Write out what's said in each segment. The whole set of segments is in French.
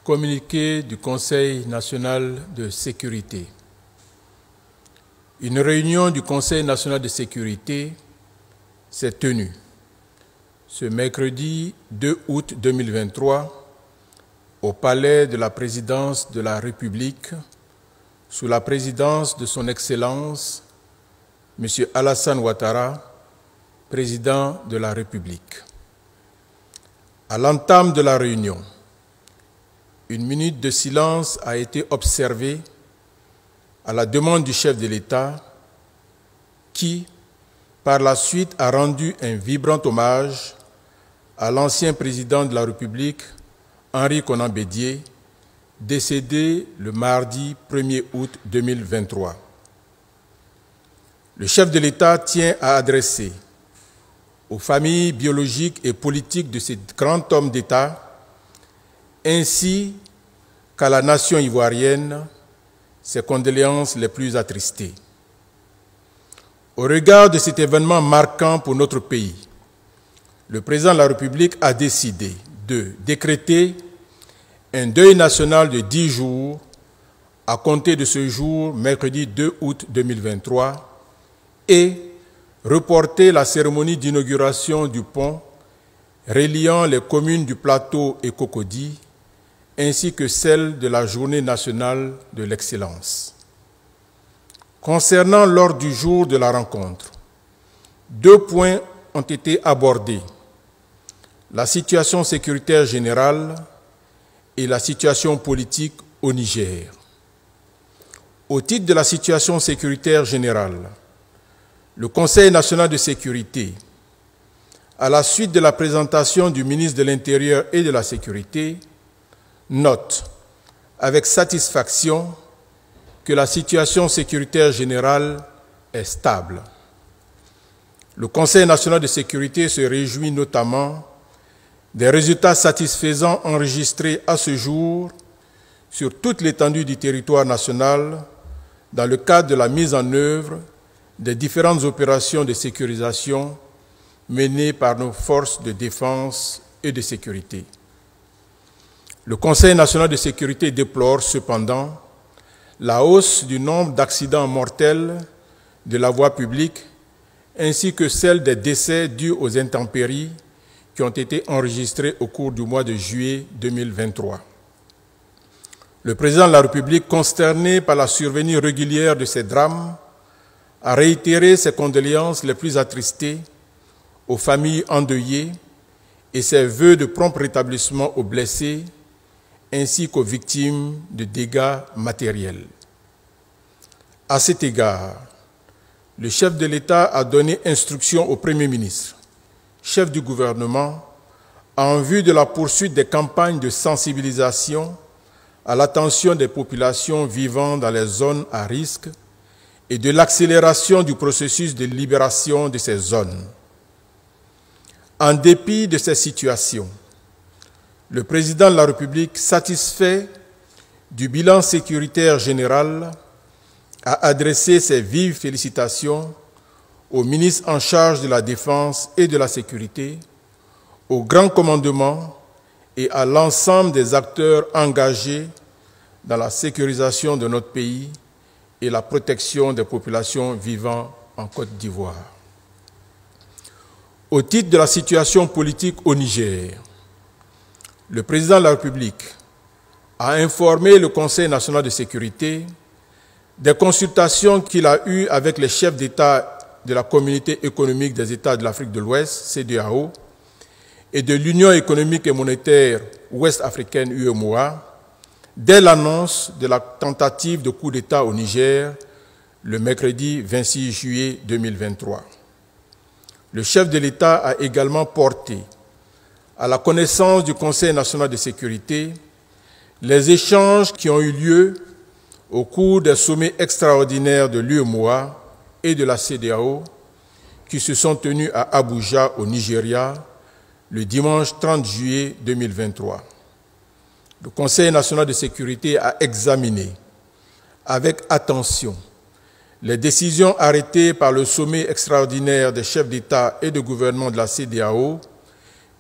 Communiqué du Conseil national de sécurité. Une réunion du Conseil national de sécurité s'est tenue ce mercredi 2 août 2023 au Palais de la Présidence de la République sous la présidence de son Excellence M. Alassane Ouattara, Président de la République. À l'entame de la réunion, une minute de silence a été observée à la demande du chef de l'État qui, par la suite, a rendu un vibrant hommage à l'ancien président de la République, Henri Konan Bédié, décédé le mardi 1er août 2023. Le chef de l'État tient à adresser aux familles biologiques et politiques de ce grand homme d'État ainsi qu'à la nation ivoirienne, ses condoléances les plus attristées. Au regard de cet événement marquant pour notre pays, le président de la République a décidé de décréter un deuil national de 10 jours à compter de ce jour, mercredi 2 août 2023, et reporter la cérémonie d'inauguration du pont reliant les communes du Plateau et Cocody, ainsi que celle de la Journée nationale de l'excellence. Concernant l'ordre du jour de la rencontre, 2 points ont été abordés: la situation sécuritaire générale et la situation politique au Niger. Au titre de la situation sécuritaire générale, le Conseil national de sécurité, à la suite de la présentation du ministre de l'Intérieur et de la Sécurité, note avec satisfaction que la situation sécuritaire générale est stable. Le Conseil national de sécurité se réjouit notamment des résultats satisfaisants enregistrés à ce jour sur toute l'étendue du territoire national dans le cadre de la mise en œuvre des différentes opérations de sécurisation menées par nos forces de défense et de sécurité. Le Conseil national de sécurité déplore cependant la hausse du nombre d'accidents mortels de la voie publique ainsi que celle des décès dus aux intempéries qui ont été enregistrés au cours du mois de juillet 2023. Le président de la République, consterné par la survenue régulière de ces drames, a réitéré ses condoléances les plus attristées aux familles endeuillées et ses vœux de prompt rétablissement aux blessés ainsi qu'aux victimes de dégâts matériels. À cet égard, le chef de l'État a donné instruction au Premier ministre, chef du gouvernement, en vue de la poursuite des campagnes de sensibilisation à l'attention des populations vivant dans les zones à risque et de l'accélération du processus de libération de ces zones. En dépit de ces situations, le président de la République, satisfait du bilan sécuritaire général, a adressé ses vives félicitations au ministre en charge de la Défense et de la Sécurité, au Grand Commandement et à l'ensemble des acteurs engagés dans la sécurisation de notre pays et la protection des populations vivant en Côte d'Ivoire. Au titre de la situation politique au Niger, le président de la République a informé le Conseil national de sécurité des consultations qu'il a eues avec les chefs d'État de la Communauté économique des États de l'Afrique de l'Ouest, CEDEAO, et de l'Union économique et monétaire ouest-africaine, UEMOA, dès l'annonce de la tentative de coup d'État au Niger le mercredi 26 juillet 2023. Le chef de l'État a également porté à la connaissance du Conseil national de sécurité les échanges qui ont eu lieu au cours des sommets extraordinaires de l'UEMOA et de la CEDEAO qui se sont tenus à Abuja, au Nigeria, le dimanche 30 juillet 2023. Le Conseil national de sécurité a examiné avec attention les décisions arrêtées par le sommet extraordinaire des chefs d'État et de gouvernement de la CEDEAO,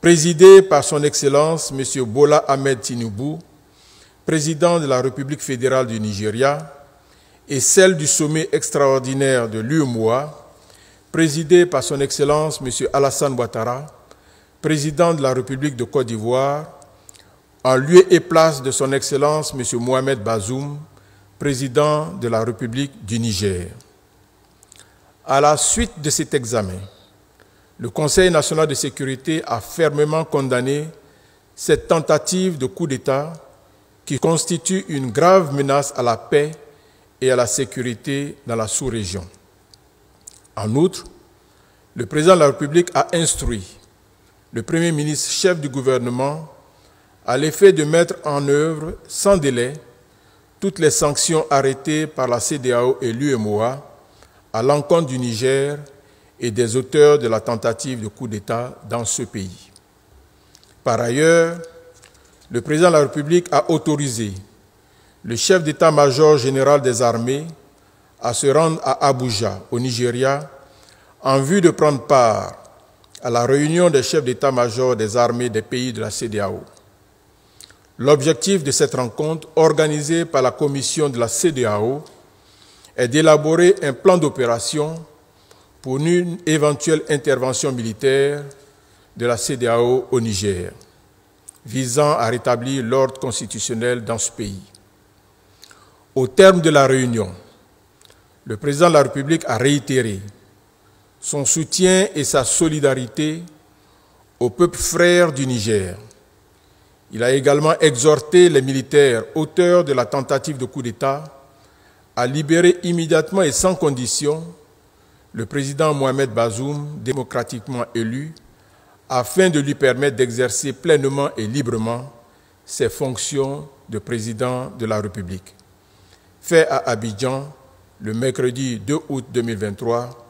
présidé par son Excellence M. Bola Ahmed Tinubu, président de la République fédérale du Nigeria, et celle du sommet extraordinaire de l'UEMOA, présidé par son Excellence M. Alassane Ouattara, président de la République de Côte d'Ivoire, en lieu et place de son Excellence M. Mohamed Bazoum, président de la République du Niger. À la suite de cet examen, le Conseil national de sécurité a fermement condamné cette tentative de coup d'État qui constitue une grave menace à la paix et à la sécurité dans la sous-région. En outre, le président de la République a instruit le Premier ministre chef du gouvernement à l'effet de mettre en œuvre sans délai toutes les sanctions arrêtées par la CEDEAO et l'UEMOA à l'encontre du Niger et des auteurs de la tentative de coup d'État dans ce pays. Par ailleurs, le président de la République a autorisé le chef d'état-major général des armées à se rendre à Abuja, au Nigeria, en vue de prendre part à la réunion des chefs d'état-major des armées des pays de la CEDEAO. L'objectif de cette rencontre, organisée par la commission de la CEDEAO, est d'élaborer un plan d'opération pour une éventuelle intervention militaire de la CEDEAO au Niger, visant à rétablir l'ordre constitutionnel dans ce pays. Au terme de la réunion, le président de la République a réitéré son soutien et sa solidarité au peuple frère du Niger. Il a également exhorté les militaires auteurs de la tentative de coup d'État à libérer immédiatement et sans condition le président Mohamed Bazoum, démocratiquement élu, afin de lui permettre d'exercer pleinement et librement ses fonctions de président de la République. Fait à Abidjan le mercredi 2 août 2023